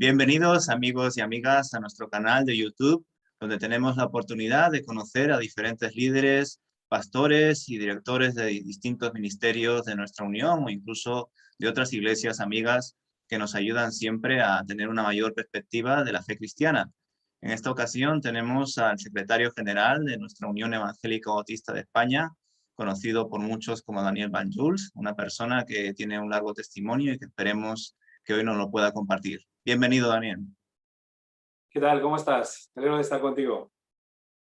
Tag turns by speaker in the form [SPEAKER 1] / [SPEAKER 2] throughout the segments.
[SPEAKER 1] Bienvenidos amigos y amigas a nuestro canal de YouTube, donde tenemos la oportunidad de conocer a diferentes líderes, pastores y directores de distintos ministerios de nuestra unión o incluso de otras iglesias amigas que nos ayudan siempre a tener una mayor perspectiva de la fe cristiana. En esta ocasión tenemos al secretario general de nuestra Unión Evangélica Bautista de España, conocido por muchos como Daniel Banjuls, una persona que tiene un largo testimonio y que esperemos que hoy nos lo pueda compartir. Bienvenido, Daniel.
[SPEAKER 2] ¿Qué tal? ¿Cómo estás? Me alegro de estar contigo.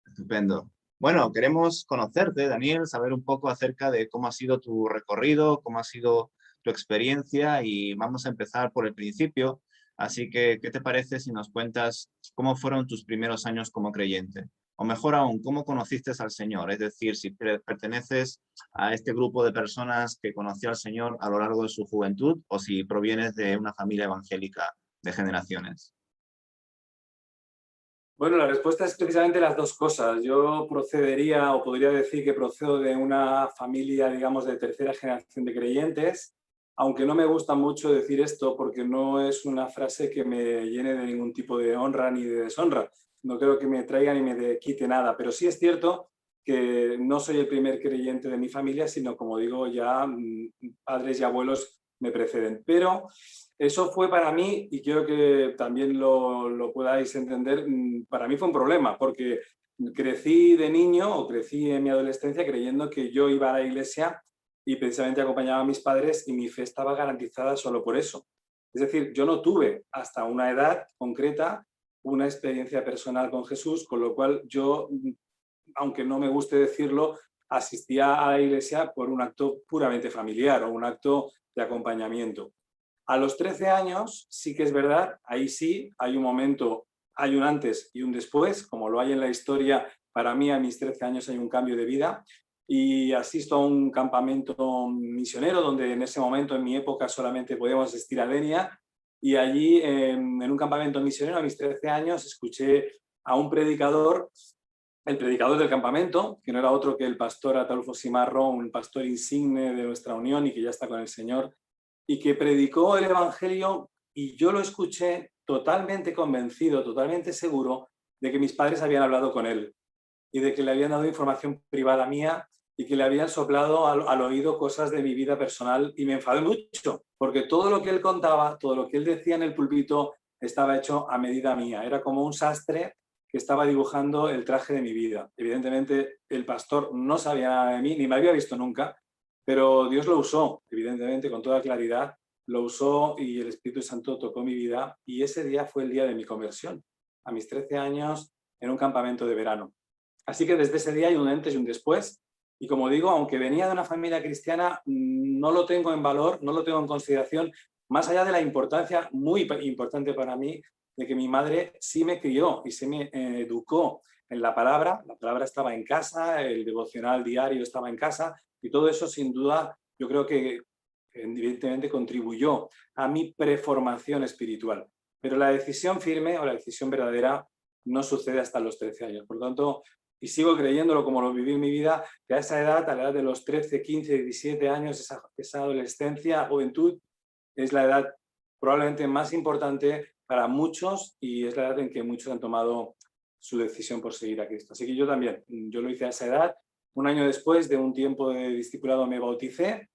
[SPEAKER 1] Estupendo. Bueno, queremos conocerte, Daniel, saber un poco acerca de cómo ha sido tu recorrido, cómo ha sido tu experiencia y vamos a empezar por el principio. Así que, ¿qué te parece si nos cuentas cómo fueron tus primeros años como creyente? O mejor aún, ¿cómo conociste al Señor? Es decir, si perteneces a este grupo de personas que conoció al Señor a lo largo de su juventud o si provienes de una familia evangélica de generaciones.
[SPEAKER 2] Bueno, la respuesta es precisamente las dos cosas. Yo procedería, o podría decir que procedo de una familia, digamos, de tercera generación de creyentes, aunque no me gusta mucho decir esto porque no es una frase que me llene de ningún tipo de honra ni de deshonra. No creo que me traiga ni me quite nada, pero sí es cierto que no soy el primer creyente de mi familia, sino, como digo, ya padres y abuelos me preceden. Pero eso fue para mí, y quiero que también lo podáis entender, para mí fue un problema, porque crecí de niño o crecí en mi adolescencia creyendo que yo iba a la iglesia y precisamente acompañaba a mis padres y mi fe estaba garantizada solo por eso. Es decir, yo no tuve hasta una edad concreta una experiencia personal con Jesús, con lo cual yo, aunque no me guste decirlo, asistía a la iglesia por un acto puramente familiar o un acto de acompañamiento. A los 13 años, sí que es verdad, ahí sí hay un momento, hay un antes y un después, como lo hay en la historia. Para mí, a mis 13 años hay un cambio de vida y asisto a un campamento misionero donde en ese momento, en mi época, solamente podíamos asistir a Denia, y allí, en un campamento misionero, a mis 13 años, escuché a un predicador, el predicador del campamento, que no era otro que el pastor Ataulfo Simarro, un pastor insigne de nuestra unión y que ya está con el Señor, y que predicó el Evangelio, y yo lo escuché totalmente convencido, totalmente seguro de que mis padres habían hablado con él y de que le habían dado información privada mía y que le habían soplado al oído cosas de mi vida personal, y me enfadé mucho, porque todo lo que él contaba, todo lo que él decía en el púlpito estaba hecho a medida mía. Era como un sastre que estaba dibujando el traje de mi vida. Evidentemente, el pastor no sabía nada de mí, ni me había visto nunca, pero Dios lo usó, evidentemente, con toda claridad, lo usó y el Espíritu Santo tocó mi vida, y ese día fue el día de mi conversión, a mis 13 años, en un campamento de verano. Así que desde ese día hay un antes y un después, y como digo, aunque venía de una familia cristiana, no lo tengo en valor, no lo tengo en consideración, más allá de la importancia muy importante para mí de que mi madre sí me crió y se me educó en la palabra estaba en casa, el devocional diario estaba en casa, y todo eso sin duda yo creo que evidentemente contribuyó a mi preformación espiritual. Pero la decisión firme o la decisión verdadera no sucede hasta los 13 años. Por lo tanto, y sigo creyéndolo como lo viví en mi vida, que a esa edad, a la edad de los 13, 15, 17 años, esa adolescencia, juventud, es la edad probablemente más importante para muchos, y es la edad en que muchos han tomado su decisión por seguir a Cristo. Así que yo también, yo lo hice a esa edad. Un año después de un tiempo de discipulado me bauticé,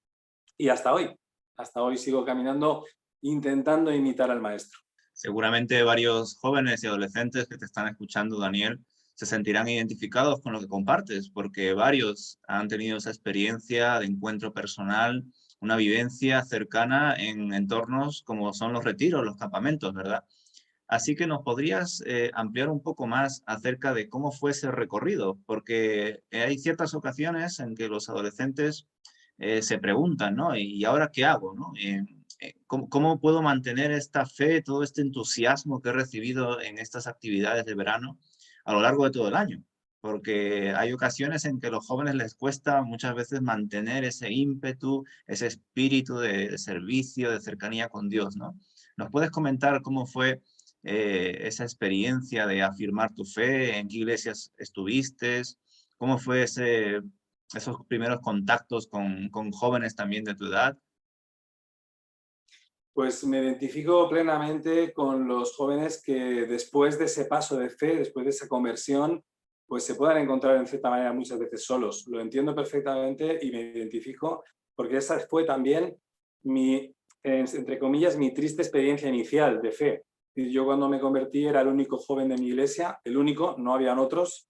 [SPEAKER 2] y hasta hoy sigo caminando intentando imitar al Maestro.
[SPEAKER 1] Seguramente varios jóvenes y adolescentes que te están escuchando, Daniel, se sentirán identificados con lo que compartes, porque varios han tenido esa experiencia de encuentro personal, una vivencia cercana en entornos como son los retiros, los campamentos, ¿verdad? Así que nos podrías ampliar un poco más acerca de cómo fue ese recorrido, porque hay ciertas ocasiones en que los adolescentes se preguntan, ¿no? ¿Y ahora qué hago, no? ¿Cómo puedo mantener esta fe, todo este entusiasmo que he recibido en estas actividades de verano a lo largo de todo el año? Porque hay ocasiones en que a los jóvenes les cuesta muchas veces mantener ese ímpetu, ese espíritu de servicio, de cercanía con Dios, ¿no? ¿Nos puedes comentar cómo fue esa experiencia de afirmar tu fe? ¿En qué iglesias estuviste? ¿Cómo fue esos primeros contactos con jóvenes también de tu edad?
[SPEAKER 2] Pues me identifico plenamente con los jóvenes que después de ese paso de fe, después de esa conversión, pues se puedan encontrar en cierta manera muchas veces solos. Lo entiendo perfectamente y me identifico porque esa fue también mi, entre comillas, mi triste experiencia inicial de fe. Y yo cuando me convertí era el único joven de mi iglesia, el único, no habían otros,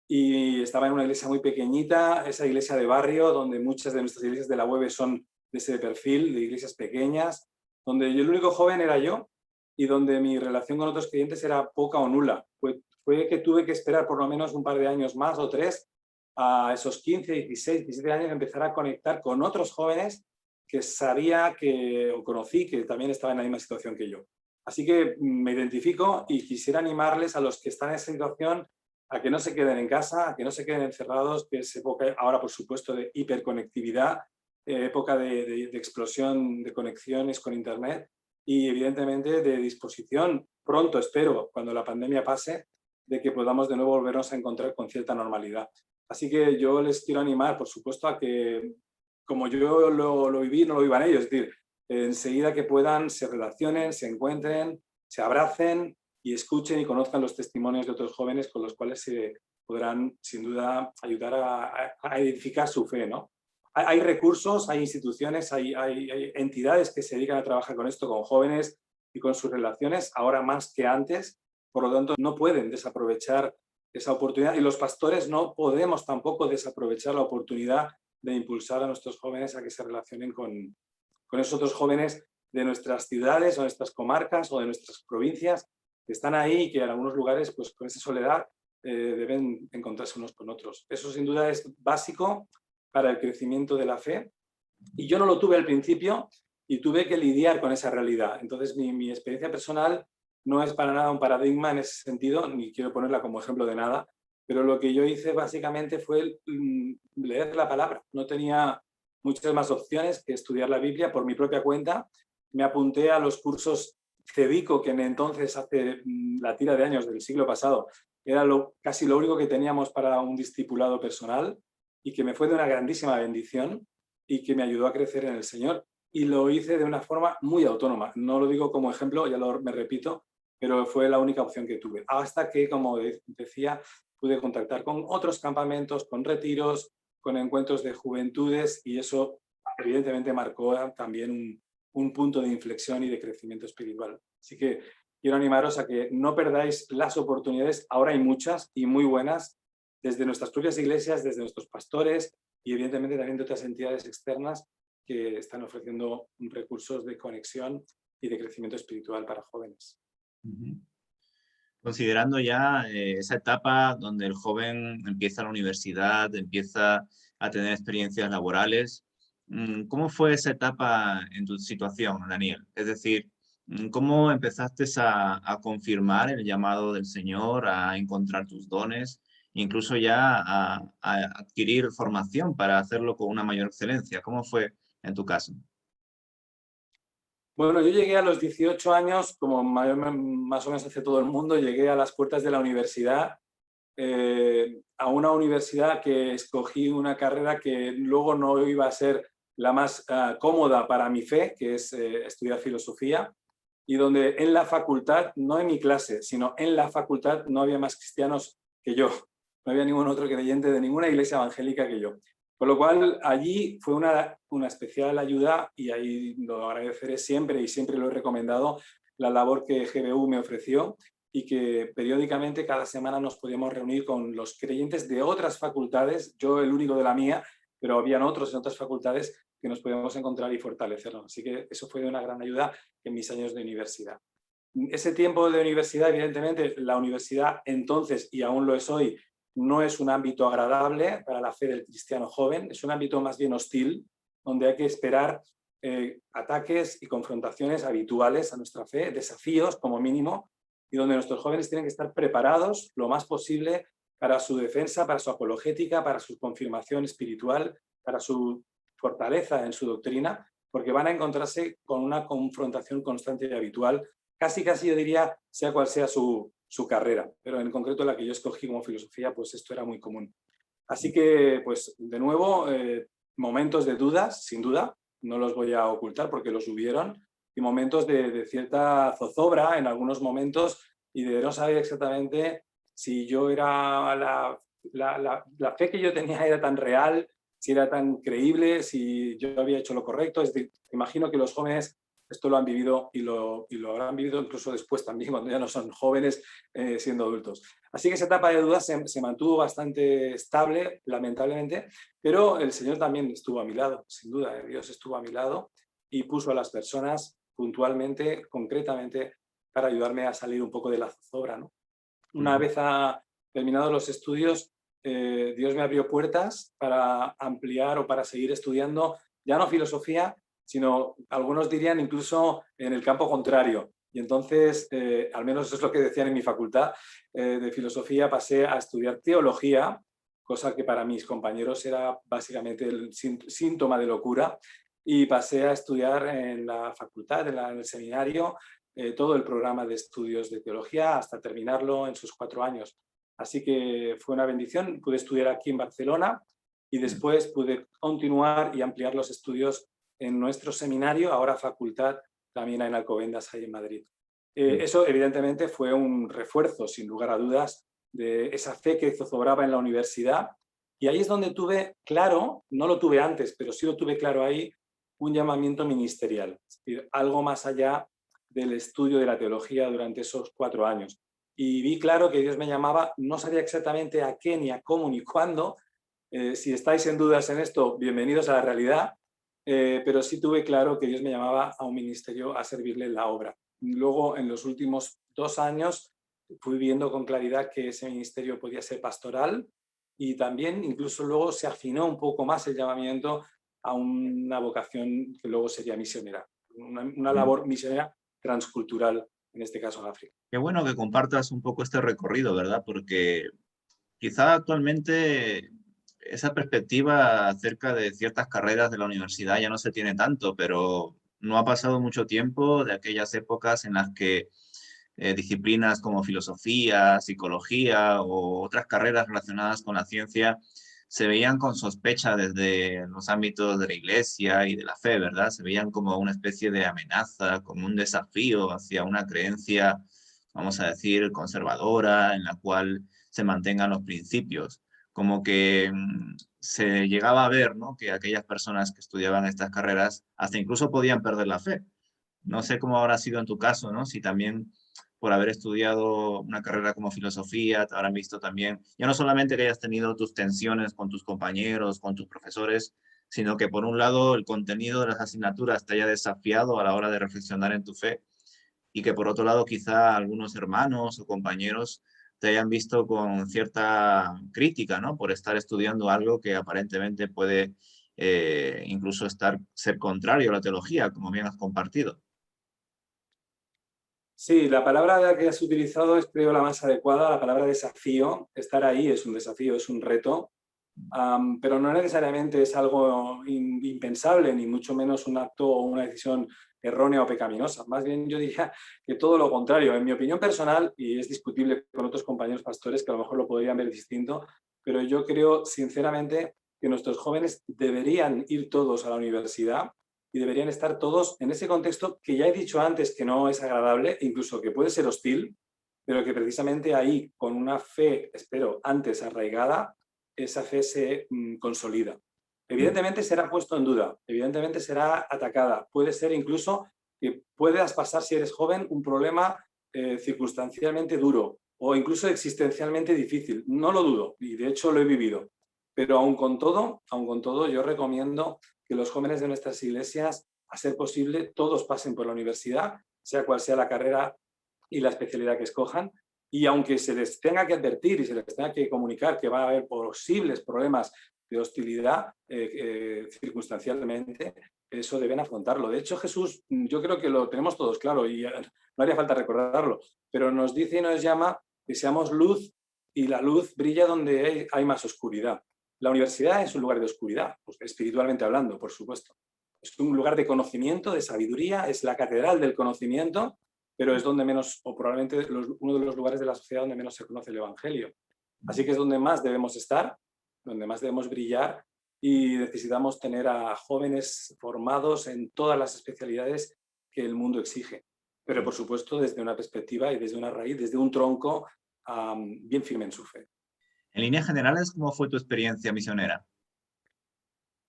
[SPEAKER 2] y estaba en una iglesia muy pequeñita, esa iglesia de barrio, donde muchas de nuestras iglesias de la web son de ese perfil, de iglesias pequeñas, donde yo, el único joven era yo y donde mi relación con otros clientes era poca o nula. Fue que tuve que esperar por lo menos un par de años más o 3, a esos 15, 16, 17 años, empezar a conectar con otros jóvenes que sabía que, o conocí, que también estaban en la misma situación que yo. Así que me identifico y quisiera animarles a los que están en esa situación a que no se queden en casa, a que no se queden encerrados, que es época ahora, por supuesto, de hiperconectividad, época de explosión de conexiones con Internet y, evidentemente, de disposición, pronto espero, cuando la pandemia pase, de que podamos de nuevo volvernos a encontrar con cierta normalidad. Así que yo les quiero animar, por supuesto, a que, como yo lo viví, no lo vivan ellos. Es decir, enseguida que puedan, se relacionen, se encuentren, se abracen y escuchen y conozcan los testimonios de otros jóvenes con los cuales se podrán, sin duda, ayudar a edificar su fe, ¿no? Hay recursos, hay instituciones, hay entidades que se dedican a trabajar con esto, con jóvenes y con sus relaciones, ahora más que antes. Por lo tanto, no pueden desaprovechar esa oportunidad y los pastores no podemos tampoco desaprovechar la oportunidad de impulsar a nuestros jóvenes a que se relacionen con esos otros jóvenes de nuestras ciudades o de nuestras comarcas o de nuestras provincias que están ahí y que en algunos lugares, pues con esa soledad, deben encontrarse unos con otros. Eso sin duda es básico para el crecimiento de la fe y yo no lo tuve al principio y tuve que lidiar con esa realidad. Entonces mi experiencia personal no es para nada un paradigma en ese sentido, ni quiero ponerla como ejemplo de nada, pero lo que yo hice básicamente fue leer la palabra. No tenía muchas más opciones que estudiar la Biblia por mi propia cuenta. Me apunté a los cursos Cebico, que entonces, hace la tira de años del siglo pasado, era casi lo único que teníamos para un discipulado personal y que me fue de una grandísima bendición y que me ayudó a crecer en el Señor. Y lo hice de una forma muy autónoma. No lo digo como ejemplo, me repito, pero fue la única opción que tuve. Hasta que, como decía, pude contactar con otros campamentos, con retiros, con encuentros de juventudes y eso evidentemente marcó también un punto de inflexión y de crecimiento espiritual. Así que quiero animaros a que no perdáis las oportunidades. Ahora hay muchas y muy buenas, desde nuestras propias iglesias, desde nuestros pastores y evidentemente también de otras entidades externas que están ofreciendo recursos de conexión y de crecimiento espiritual para jóvenes.
[SPEAKER 1] Considerando ya esa etapa donde el joven empieza la universidad, empieza a tener experiencias laborales, ¿cómo fue esa etapa en tu situación, Daniel? Es decir, ¿cómo empezaste a confirmar el llamado del Señor, a encontrar tus dones, incluso ya a adquirir formación para hacerlo con una mayor excelencia? ¿Cómo fue en tu caso?
[SPEAKER 2] Bueno, yo llegué a los 18 años, como más o menos hace todo el mundo, llegué a las puertas de la universidad, a una universidad que escogí una carrera que luego no iba a ser la más cómoda para mi fe, que es estudiar filosofía, y donde en la facultad, no en mi clase, sino en la facultad no había más cristianos que yo, no había ningún otro creyente de ninguna iglesia evangélica que yo. Con lo cual, allí fue una especial ayuda y ahí lo agradeceré siempre y siempre lo he recomendado, la labor que GBU me ofreció y que periódicamente cada semana nos podíamos reunir con los creyentes de otras facultades, yo el único de la mía, pero habían otros en otras facultades que nos podíamos encontrar y fortalecernos. Así que eso fue de una gran ayuda en mis años de universidad. Ese tiempo de universidad, evidentemente, la universidad entonces, y aún lo es hoy, no es un ámbito agradable para la fe del cristiano joven, es un ámbito más bien hostil, donde hay que esperar ataques y confrontaciones habituales a nuestra fe, desafíos como mínimo, y donde nuestros jóvenes tienen que estar preparados lo más posible para su defensa, para su apologética, para su confirmación espiritual, para su fortaleza en su doctrina, porque van a encontrarse con una confrontación constante y habitual, casi yo diría, sea cual sea su carrera, pero en concreto la que yo escogí como filosofía, pues esto era muy común. Así que, pues de nuevo, momentos de dudas, sin duda, no los voy a ocultar porque los hubieron, y momentos de cierta zozobra en algunos momentos y de no saber exactamente si yo era la fe que yo tenía era tan real, si era tan creíble, si yo había hecho lo correcto. Es decir, imagino que los jóvenes esto lo han vivido y lo habrán vivido incluso después también, cuando ya no son jóvenes siendo adultos. Así que esa etapa de dudas se mantuvo bastante estable, lamentablemente, pero el Señor también estuvo a mi lado, sin duda. Dios estuvo a mi lado y puso a las personas puntualmente, concretamente, para ayudarme a salir un poco de la zozobra, ¿no? Una vez terminados los estudios, Dios me abrió puertas para ampliar o para seguir estudiando, ya no filosofía, sino algunos dirían incluso en el campo contrario. Y entonces, al menos eso es lo que decían en mi facultad de filosofía, pasé a estudiar teología, cosa que para mis compañeros era básicamente el síntoma de locura, y pasé a estudiar en la facultad, en el seminario, todo el programa de estudios de teología hasta terminarlo en sus 4 años. Así que fue una bendición, pude estudiar aquí en Barcelona y después pude continuar y ampliar los estudios en nuestro seminario, ahora facultad, también en Alcobendas, ahí en Madrid. Eso evidentemente fue un refuerzo, sin lugar a dudas, de esa fe que zozobraba en la universidad, y ahí es donde tuve claro, no lo tuve antes, pero sí lo tuve claro ahí, un llamamiento ministerial, es decir, algo más allá del estudio de la teología durante esos 4 años. Y vi claro que Dios me llamaba, no sabía exactamente a qué, ni a cómo, ni cuándo. Si estáis en dudas en esto, bienvenidos a la realidad, pero sí tuve claro que Dios me llamaba a un ministerio a servirle en la obra. Luego, en los últimos 2 años, fui viendo con claridad que ese ministerio podía ser pastoral y también incluso luego se afinó un poco más el llamamiento a una vocación que luego sería misionera, una labor misionera transcultural, en este caso en África.
[SPEAKER 1] Qué bueno que compartas un poco este recorrido, ¿verdad? Porque quizá actualmente esa perspectiva acerca de ciertas carreras de la universidad ya no se tiene tanto, pero no ha pasado mucho tiempo de aquellas épocas en las que disciplinas como filosofía, psicología o otras carreras relacionadas con la ciencia se veían con sospecha desde los ámbitos de la iglesia y de la fe, ¿verdad? Se veían como una especie de amenaza, como un desafío hacia una creencia, vamos a decir, conservadora, en la cual se mantengan los principios. Como que se llegaba a ver, ¿no?, que aquellas personas que estudiaban estas carreras hasta incluso podían perder la fe. No sé cómo habrá sido en tu caso, ¿no? Si también por haber estudiado una carrera como filosofía, te habrán visto también, ya no solamente que hayas tenido tus tensiones con tus compañeros, con tus profesores, sino que por un lado el contenido de las asignaturas te haya desafiado a la hora de reflexionar en tu fe y que por otro lado quizá algunos hermanos o compañeros te hayan visto con cierta crítica, ¿no? Por estar estudiando algo que aparentemente puede incluso ser contrario a la teología, como bien has compartido.
[SPEAKER 2] Sí, la palabra que has utilizado es, creo, la más adecuada, la palabra desafío. Estar ahí es un desafío, es un reto, pero no necesariamente es algo impensable, ni mucho menos un acto o una decisión errónea o pecaminosa. Más bien yo diría que todo lo contrario. En mi opinión personal, y es discutible con otros compañeros pastores que a lo mejor lo podrían ver distinto, pero yo creo sinceramente que nuestros jóvenes deberían ir todos a la universidad y deberían estar todos en ese contexto que ya he dicho antes que no es agradable, incluso que puede ser hostil, pero que precisamente ahí, con una fe, espero, antes arraigada, esa fe se consolida. Evidentemente será puesto en duda, evidentemente será atacada, puede ser incluso que puedas pasar, si eres joven, un problema circunstancialmente duro o incluso existencialmente difícil. No lo dudo y de hecho lo he vivido. Pero aun con todo, yo recomiendo que los jóvenes de nuestras iglesias, a ser posible, todos pasen por la universidad, sea cual sea la carrera y la especialidad que escojan, y aunque se les tenga que advertir y se les tenga que comunicar que va a haber posibles problemas de hostilidad circunstancialmente, eso deben afrontarlo. De hecho, Jesús, yo creo que lo tenemos todos claro y no haría falta recordarlo, pero nos dice y nos llama que seamos luz y la luz brilla donde hay más oscuridad. La universidad es un lugar de oscuridad, pues, espiritualmente hablando, por supuesto. Es un lugar de conocimiento, de sabiduría, es la catedral del conocimiento, pero es donde menos, o probablemente uno de los lugares de la sociedad donde menos se conoce el Evangelio. Así que es donde más debemos estar, donde más debemos brillar y necesitamos tener a jóvenes formados en todas las especialidades que el mundo exige. Pero, por supuesto, desde una perspectiva y desde una raíz, desde un tronco bien firme en su fe.
[SPEAKER 1] En líneas generales, ¿cómo fue tu experiencia misionera?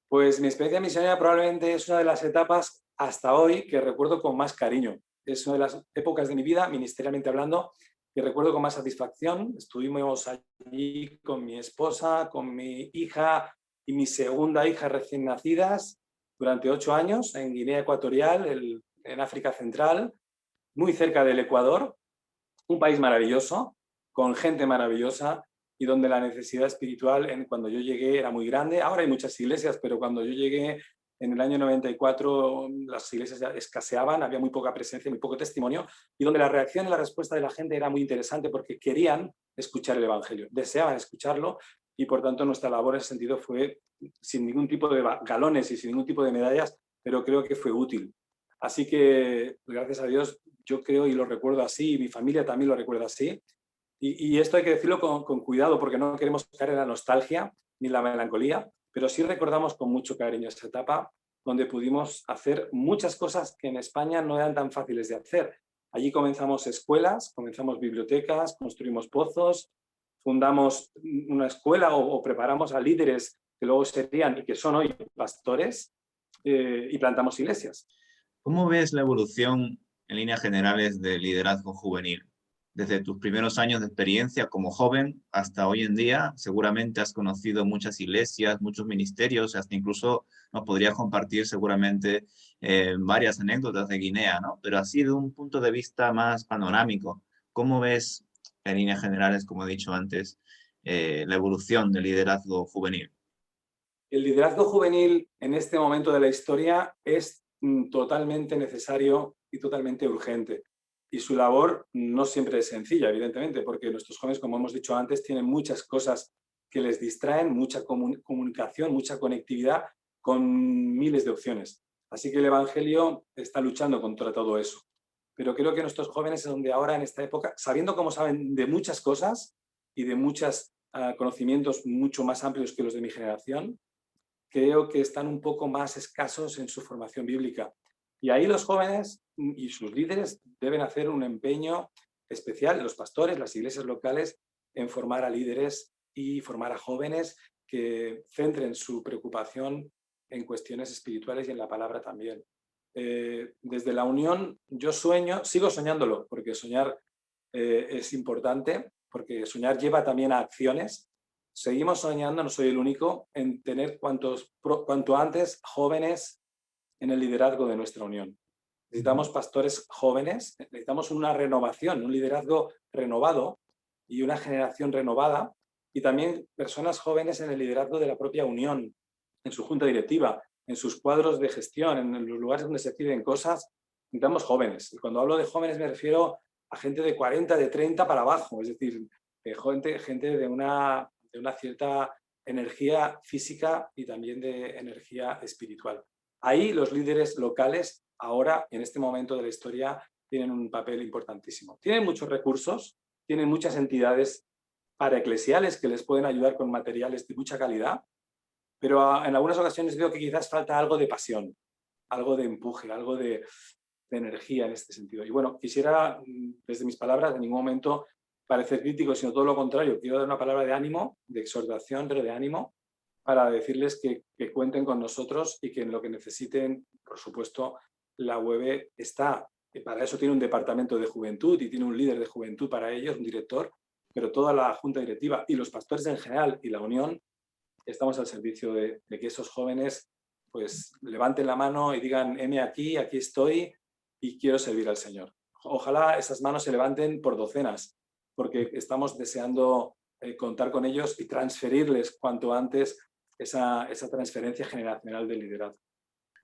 [SPEAKER 2] Pues mi experiencia misionera probablemente es una de las etapas hasta hoy que recuerdo con más cariño. Es una de las épocas de mi vida, ministerialmente hablando, que recuerdo con más satisfacción. Estuvimos allí con mi esposa, con mi hija y mi segunda hija recién nacidas durante 8 años en Guinea Ecuatorial, en África Central, muy cerca del Ecuador, un país maravilloso, con gente maravillosa y donde la necesidad espiritual cuando yo llegué era muy grande. Ahora hay muchas iglesias, pero cuando yo llegué en el año 94 las iglesias ya escaseaban, había muy poca presencia, muy poco testimonio, y donde la reacción y la respuesta de la gente era muy interesante porque querían escuchar el Evangelio, deseaban escucharlo, y por tanto nuestra labor en ese sentido fue sin ningún tipo de galones y sin ningún tipo de medallas, pero creo que fue útil. Así que, gracias a Dios, yo creo y lo recuerdo así, y mi familia también lo recuerda así. Y esto hay que decirlo con cuidado porque no queremos caer en la nostalgia ni la melancolía, pero sí recordamos con mucho cariño esa etapa donde pudimos hacer muchas cosas que en España no eran tan fáciles de hacer. Allí comenzamos escuelas, comenzamos bibliotecas, construimos pozos, fundamos una escuela o preparamos a líderes que luego serían y que son hoy pastores, y plantamos iglesias.
[SPEAKER 1] ¿Cómo ves la evolución en líneas generales del liderazgo juvenil? Desde tus primeros años de experiencia como joven hasta hoy en día, seguramente has conocido muchas iglesias, muchos ministerios, hasta incluso nos podrías compartir seguramente varias anécdotas de Guinea, ¿no? Pero así de un punto de vista más panorámico, ¿cómo ves en líneas generales, como he dicho antes, la evolución del liderazgo juvenil?
[SPEAKER 2] El liderazgo juvenil en este momento de la historia es totalmente necesario y totalmente urgente. Y su labor no siempre es sencilla, evidentemente, porque nuestros jóvenes, como hemos dicho antes, tienen muchas cosas que les distraen, mucha comunicación, mucha conectividad con miles de opciones. Así que el Evangelio está luchando contra todo eso. Pero creo que nuestros jóvenes, donde ahora en esta época, sabiendo cómo saben de muchas cosas y de muchos conocimientos mucho más amplios que los de mi generación, creo que están un poco más escasos en su formación bíblica. Y ahí los jóvenes y sus líderes deben hacer un empeño especial, los pastores, las iglesias locales, en formar a líderes y formar a jóvenes que centren su preocupación en cuestiones espirituales y en la palabra también. Desde la unión yo sueño, sigo soñándolo, porque soñar es importante, porque soñar lleva también a acciones. Seguimos soñando, no soy el único, en tener cuanto antes jóvenes en el liderazgo de nuestra unión. Necesitamos pastores jóvenes, necesitamos una renovación, un liderazgo renovado y una generación renovada, y también personas jóvenes en el liderazgo de la propia unión, en su junta directiva, en sus cuadros de gestión, en los lugares donde se piden cosas. Necesitamos jóvenes. Y cuando hablo de jóvenes me refiero a gente de 40, de 30 para abajo, es decir, gente de una cierta energía física y también de energía espiritual. Ahí los líderes locales, ahora, en este momento de la historia, tienen un papel importantísimo. Tienen muchos recursos, tienen muchas entidades paraeclesiales que les pueden ayudar con materiales de mucha calidad, pero en algunas ocasiones veo que quizás falta algo de pasión, algo de empuje, algo de energía en este sentido. Y bueno, quisiera, desde mis palabras, en ningún momento parecer crítico, sino todo lo contrario. Quiero dar una palabra de ánimo, de exhortación, pero de ánimo, para decirles que cuenten con nosotros y que en lo que necesiten, por supuesto, la UEB está. Y para eso tiene un departamento de juventud y tiene un líder de juventud para ellos, un director, pero toda la junta directiva y los pastores en general y la unión estamos al servicio de que esos jóvenes pues levanten la mano y digan, heme aquí, aquí estoy y quiero servir al Señor. Ojalá esas manos se levanten por docenas, porque estamos deseando contar con ellos y transferirles cuanto antes esa transferencia generacional de liderazgo.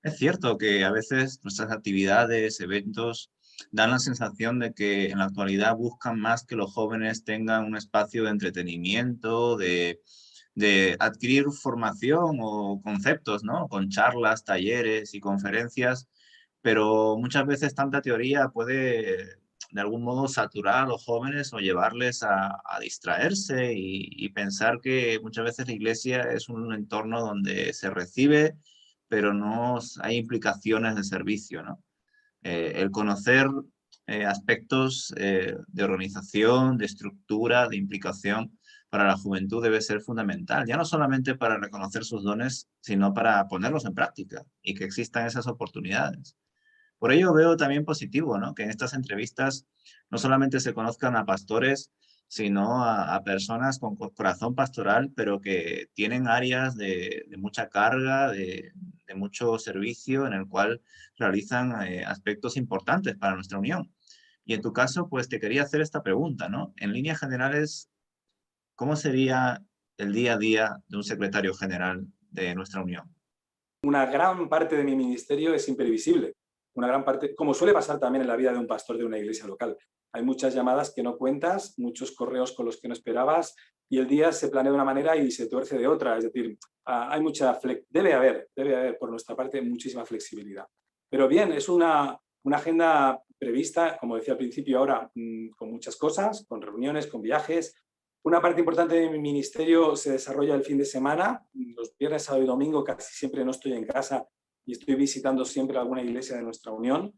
[SPEAKER 1] Es cierto que a veces nuestras actividades, eventos, dan la sensación de que en la actualidad buscan más que los jóvenes tengan un espacio de entretenimiento, de adquirir formación o conceptos, ¿no? Con charlas, talleres y conferencias, pero muchas veces tanta teoría puede de algún modo saturar a los jóvenes o llevarles a distraerse y pensar que muchas veces la iglesia es un entorno donde se recibe pero no hay implicaciones de servicio, ¿no? El conocer aspectos de organización, de estructura, de implicación para la juventud debe ser fundamental, ya no solamente para reconocer sus dones, sino para ponerlos en práctica y que existan esas oportunidades. Por ello veo también positivo, ¿no?, que en estas entrevistas no solamente se conozcan a pastores, sino a personas con corazón pastoral, pero que tienen áreas de mucha carga, de mucho servicio, en el cual realizan aspectos importantes para nuestra unión. Y en tu caso, pues te quería hacer esta pregunta, ¿no? En líneas generales, ¿cómo sería el día a día de un secretario general de nuestra unión?
[SPEAKER 2] Una gran parte de mi ministerio es imprevisible. Una gran parte, como suele pasar también en la vida de un pastor de una iglesia local. Hay muchas llamadas que no cuentas, muchos correos con los que no esperabas y el día se planea de una manera y se tuerce de otra. Es decir, hay debe haber por nuestra parte muchísima flexibilidad. Pero bien, es una agenda prevista, como decía al principio ahora, con muchas cosas, con reuniones, con viajes. Una parte importante de mi ministerio se desarrolla el fin de semana. Los viernes, sábado y domingo casi siempre no estoy en casa y estoy visitando siempre alguna iglesia de nuestra unión.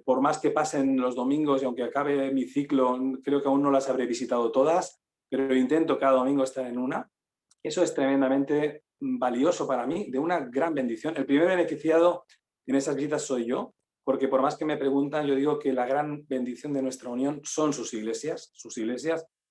[SPEAKER 2] Por más que pasen los domingos y aunque acabe mi ciclo, creo que aún no las habré visitado todas, pero intento cada domingo estar en una. Eso es tremendamente valioso para mí, de una gran bendición. El primer beneficiado en esas visitas soy yo, porque por más que me preguntan, yo digo que la gran bendición de nuestra unión son sus iglesias,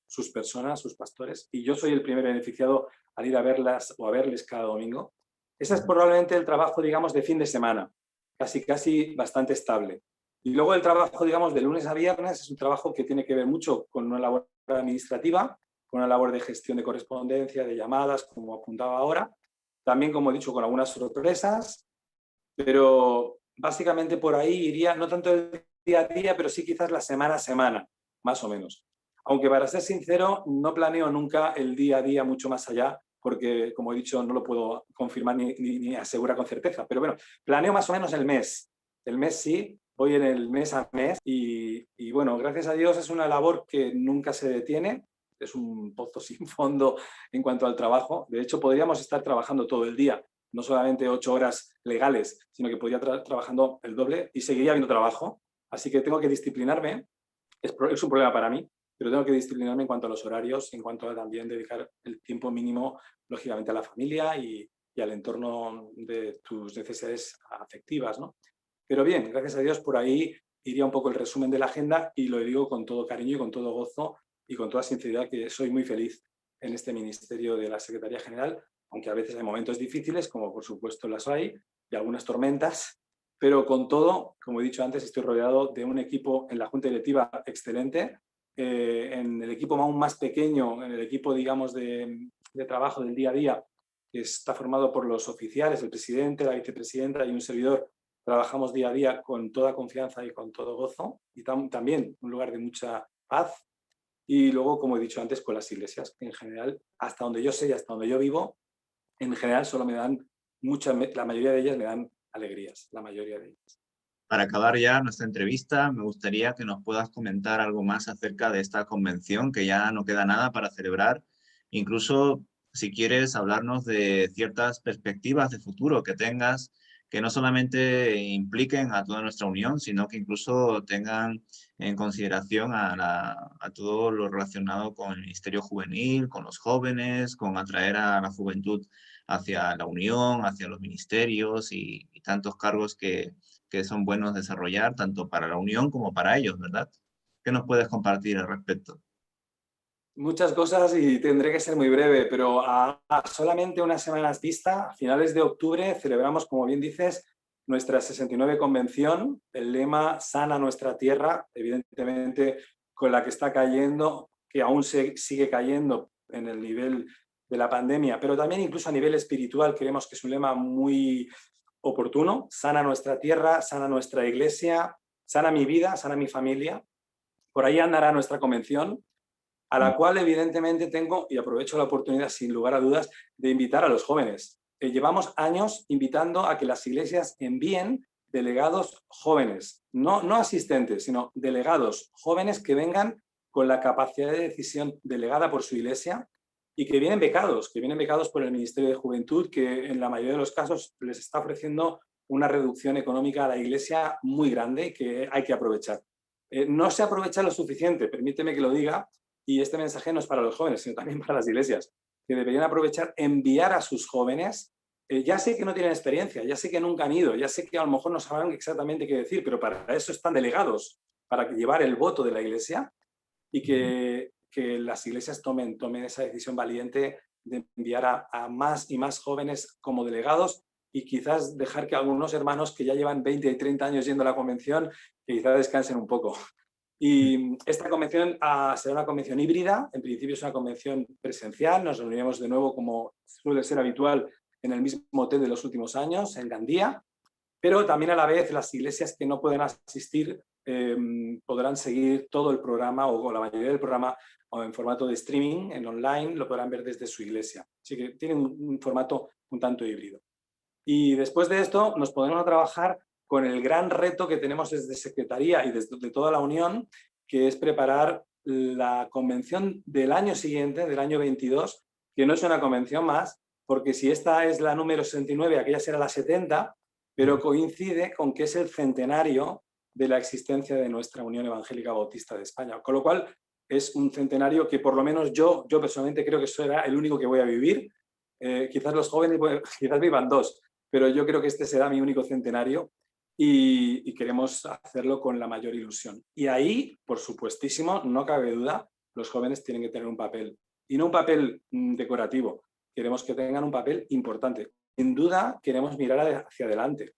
[SPEAKER 2] sus personas, sus pastores, y yo soy el primer beneficiado al ir a verlas o a verles cada domingo. Ese es probablemente el trabajo, digamos, de fin de semana, casi bastante estable. Y luego el trabajo, digamos, de lunes a viernes es un trabajo que tiene que ver mucho con una labor administrativa, con una labor de gestión de correspondencia, de llamadas, como apuntaba ahora. También, como he dicho, con algunas sorpresas, pero básicamente por ahí iría, no tanto el día a día, pero sí quizás la semana a semana, más o menos. Aunque para ser sincero, no planeo nunca el día a día mucho más allá, porque como he dicho, no lo puedo confirmar ni asegurar con certeza. Pero bueno, planeo más o menos el mes. El mes sí, voy en el mes a mes y bueno, gracias a Dios es una labor que nunca se detiene. Es un pozo sin fondo en cuanto al trabajo. De hecho, podríamos estar trabajando todo el día, no solamente 8 horas legales, sino que podría estar trabajando el doble y seguiría habiendo trabajo. Así que tengo que disciplinarme. Es un problema para mí, pero tengo que disciplinarme en cuanto a los horarios, en cuanto a también dedicar el tiempo mínimo, lógicamente, a la familia y al entorno de tus necesidades afectivas, ¿no? Pero bien, gracias a Dios, por ahí iría un poco el resumen de la agenda y lo digo con todo cariño y con todo gozo y con toda sinceridad que soy muy feliz en este ministerio de la Secretaría General, aunque a veces hay momentos difíciles, como por supuesto las hay, y algunas tormentas, pero con todo, como he dicho antes, estoy rodeado de un equipo en la Junta Directiva excelente, en el equipo aún más pequeño, en el equipo, digamos, de trabajo del día a día, que está formado por los oficiales, el presidente, la vicepresidenta y un servidor. Trabajamos día a día con toda confianza y con todo gozo y también un lugar de mucha paz. Y luego, como he dicho antes, con las iglesias, que en general, hasta donde yo sé y hasta donde yo vivo, en general solo me dan la mayoría de ellas me dan alegrías, la mayoría de ellas.
[SPEAKER 1] Para acabar ya nuestra entrevista, me gustaría que nos puedas comentar algo más acerca de esta convención, que ya no queda nada para celebrar. Incluso, si quieres, hablarnos de ciertas perspectivas de futuro que tengas, que no solamente impliquen a toda nuestra unión, sino que incluso tengan en consideración a todo lo relacionado con el Ministerio Juvenil, con los jóvenes, con atraer a la juventud hacia la unión, hacia los ministerios y tantos cargos que son buenos desarrollar tanto para la unión como para ellos, ¿verdad? ¿Qué nos puedes compartir al respecto?
[SPEAKER 2] Muchas cosas y tendré que ser muy breve, pero a solamente unas semanas vista, a finales de octubre, celebramos, como bien dices, nuestra 69 convención, el lema Sana nuestra tierra, evidentemente con la que está cayendo, que aún sigue cayendo en el nivel de la pandemia, pero también incluso a nivel espiritual creemos que es un lema muy oportuno, sana nuestra tierra, sana nuestra iglesia, sana mi vida, sana mi familia. Por ahí andará nuestra convención, a la cual evidentemente tengo, y aprovecho la oportunidad sin lugar a dudas, de invitar a los jóvenes. Llevamos años invitando a que las iglesias envíen delegados jóvenes, no asistentes, sino delegados jóvenes que vengan con la capacidad de decisión delegada por su iglesia y que vienen becados por el Ministerio de Juventud, que en la mayoría de los casos les está ofreciendo una reducción económica a la Iglesia muy grande que hay que aprovechar. No se aprovecha lo suficiente, permíteme que lo diga, y este mensaje no es para los jóvenes, sino también para las iglesias, que deberían aprovechar, enviar a sus jóvenes. Ya sé que no tienen experiencia, ya sé que nunca han ido, ya sé que a lo mejor no sabrán exactamente qué decir, pero para eso están delegados, para llevar el voto de la Iglesia y que las iglesias tomen esa decisión valiente de enviar a más y más jóvenes como delegados y quizás dejar que algunos hermanos que ya llevan 20 y 30 años yendo a la convención, que quizás descansen un poco. Y esta convención será una convención híbrida, en principio es una convención presencial, nos reuniremos de nuevo como suele ser habitual en el mismo hotel de los últimos años, en Gandía, pero también a la vez las iglesias que no pueden asistir podrán seguir todo el programa o la mayoría del programa o en formato de streaming, en online, lo podrán ver desde su iglesia. Así que tienen un formato un tanto híbrido. Y después de esto nos ponemos a trabajar con el gran reto que tenemos desde Secretaría y desde toda la Unión, que es preparar la convención del año siguiente, del año 22, que no es una convención más, porque si esta es la número 69, aquella será la 70, pero coincide con que es el centenario de la existencia de nuestra Unión Evangélica Bautista de España. Con lo cual, es un centenario que por lo menos yo personalmente creo que será el único que voy a vivir. Quizás los jóvenes quizás vivan dos, pero yo creo que este será mi único centenario y queremos hacerlo con la mayor ilusión. Y ahí, por supuestísimo, no cabe duda, los jóvenes tienen que tener un papel. Y no un papel decorativo, queremos que tengan un papel importante. Sin duda, queremos mirar hacia adelante.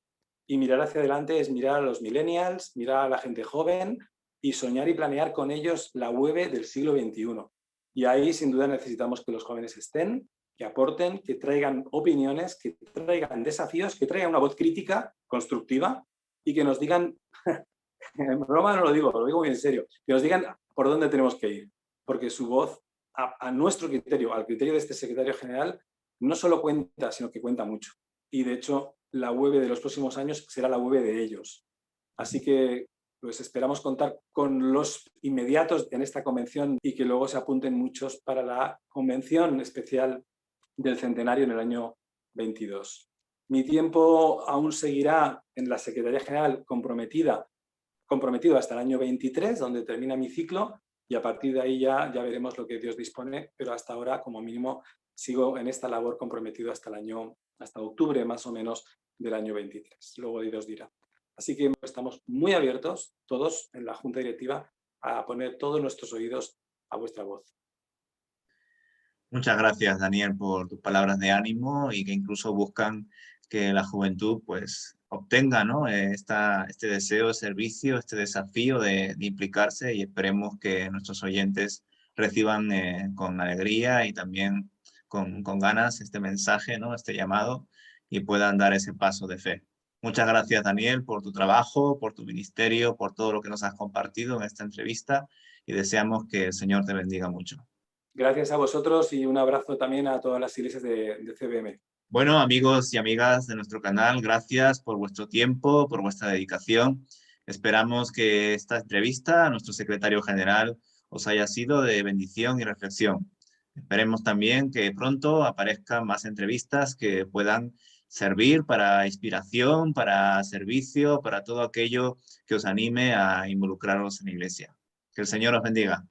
[SPEAKER 2] Y mirar hacia adelante es mirar a los millennials, mirar a la gente joven y soñar y planear con ellos la web del siglo XXI. Y ahí, sin duda, necesitamos que los jóvenes estén, que aporten, que traigan opiniones, que traigan desafíos, que traigan una voz crítica, constructiva y que nos digan, en broma no lo digo muy en serio, que nos digan por dónde tenemos que ir. Porque su voz, a nuestro criterio, al criterio de este secretario general, no solo cuenta, sino que cuenta mucho. Y de hecho, la web de los próximos años será la web de ellos. Así que pues esperamos contar con los inmediatos en esta convención y que luego se apunten muchos para la convención especial del centenario en el año 22. Mi tiempo aún seguirá en la Secretaría General comprometido hasta el año 23, donde termina mi ciclo, y a partir de ahí ya veremos lo que Dios dispone, pero hasta ahora, como mínimo, sigo en esta labor comprometido hasta octubre más o menos del año 23. Luego Dios dirá. Así que estamos muy abiertos, todos en la Junta Directiva, a poner todos nuestros oídos a vuestra voz.
[SPEAKER 1] Muchas gracias, Daniel, por tus palabras de ánimo y que incluso buscan que la juventud pues obtenga, ¿no? Este deseo de servicio, este desafío de implicarse y esperemos que nuestros oyentes reciban con alegría y también con ganas este mensaje, ¿no? Este llamado y puedan dar ese paso de fe. Muchas gracias, Daniel, por tu trabajo, por tu ministerio, por todo lo que nos has compartido en esta entrevista y deseamos que el Señor te bendiga mucho.
[SPEAKER 2] Gracias a vosotros y un abrazo también a todas las iglesias de CBM.
[SPEAKER 1] Bueno, amigos y amigas de nuestro canal, gracias por vuestro tiempo, por vuestra dedicación. Esperamos que esta entrevista a nuestro secretario general os haya sido de bendición y reflexión. Esperemos también que pronto aparezcan más entrevistas que puedan servir para inspiración, para servicio, para todo aquello que os anime a involucraros en la iglesia. Que el Señor os bendiga.